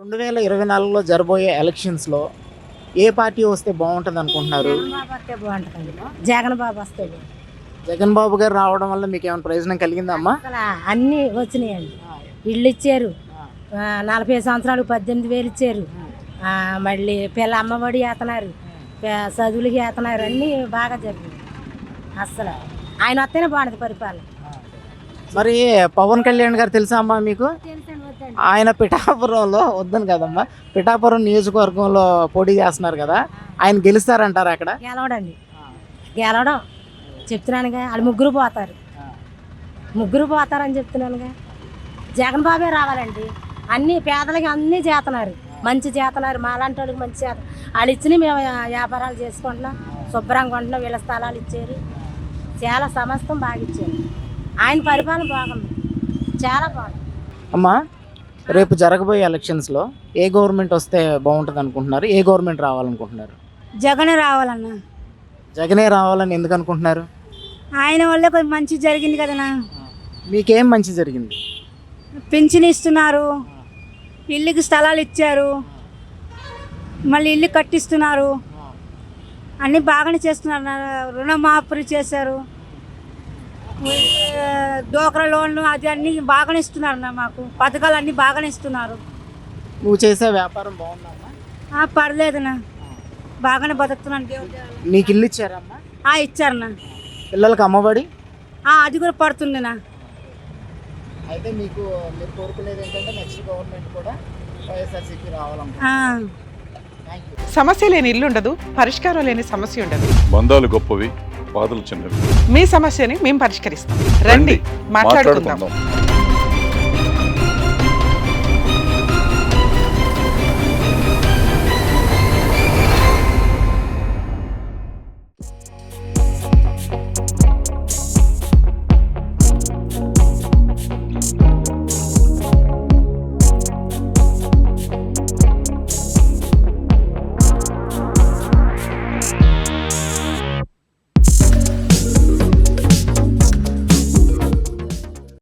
2024లో జరబోయే ఎలక్షన్స్లో ఏ పార్టీ వస్తే బాగుంటుంది అనుకుంటున్నారు? జగన్ బాబు వస్తే జగన్ బాబు గారు రావడం వల్ల మీకు ఏమైనా ప్రయోజనం కలిగిందా అమ్మా? అసలు అన్నీ వచ్చినాయండి. ఇళ్ళు ఇచ్చారు, 40 సంవత్సరాలకు 18,000 ఇచ్చారు. మళ్ళీ పిల్ల అమ్మఒడి వేస్తున్నారు, చదువులకి వేస్తున్నారు, అన్నీ బాగా జరిగింది. అసలు ఆయన వస్తేనే బాగుంటుంది పరిపాలన. మరి పవన్ కళ్యాణ్ గారు తెలుసా అమ్మా మీకు? ఆయన పిఠాపురంలో వద్దని కదమ్మా, పిఠాపురం నియోజకవర్గంలో పోటీ చేస్తున్నారు కదా, ఆయన గెలుస్తారంటారు అక్కడ? గెలవడండి, గెలవడం చెప్తున్నానుగా. వాళ్ళు ముగ్గురు పోతారని చెప్తున్నానుగా. జగన్ బాబే రావాలండి. అన్ని పేదలకి అన్నీ చేస్తున్నారు, మంచి చేస్తున్నారు. మాలాంటి వాళ్ళకి మంచి చేస్తున్నారు. వాళ్ళు ఇచ్చినవి మేము వ్యాపారాలు చేసుకుంటున్నాం, శుభ్రంగా ఉంటున్నాం. వీళ్ళ స్థలాలు ఇచ్చారు, చాలా సమస్తం బాగా ఇచ్చారు. ఆయన పరిపాలన బాగుంది, చాలా బాగుంది. అమ్మా, రేపు జరగబోయే ఎలక్షన్స్లో ఏ గవర్నమెంట్ వస్తే బాగుంటుంది అనుకుంటున్నారు? ఏ గవర్నమెంట్ రావాలనుకుంటున్నారు? జగనే రావాలన్నా. జగనే రావాలని ఎందుకు అనుకుంటున్నారు? ఆయన వల్లే కొంచెం మంచి జరిగింది కదనా. మీకేం మంచి జరిగింది? పింఛన్ ఇస్తున్నారు, ఇల్లుకి స్థలాలు ఇచ్చారు, మళ్ళీ ఇల్లు కట్టిస్తున్నారు, అన్నీ బాగానే చేస్తున్నారు. రుణమాఫీ చేశారు, డోక్రా లోన్లు అది అన్నీ బాగానే ఇస్తున్నారు. మాకు పథకాలు అన్నీ బాగానే ఇస్తున్నారు. నువ్వు చేసే వ్యాపారం బాగుందమ్మా? పర్లేదన్నా, బాగానే బతుకుతున్నాను. నీకు ఇల్లు ఇచ్చారమ్మా? ఇచ్చారన్నా. పిల్లలకి అమ్మఒడి అది కూడా పడుతుందినా. అయితే మీరు కోరుకునేది ఏంటంటే నెక్స్ట్ గవర్నమెంట్ కూడా వైఎస్ఆర్సీపీ రావాలనుకుంటున్నారు. సమస్య లేని ఇల్లు ఉండదు, పరిష్కారం లేని సమస్య ఉండదు. బంధాలు గొప్పవి, బాధలు చిన్నవి. మీ సమస్యని మేము పరిష్కరిస్తాం. రండి, మాట్లాడుకుందాం.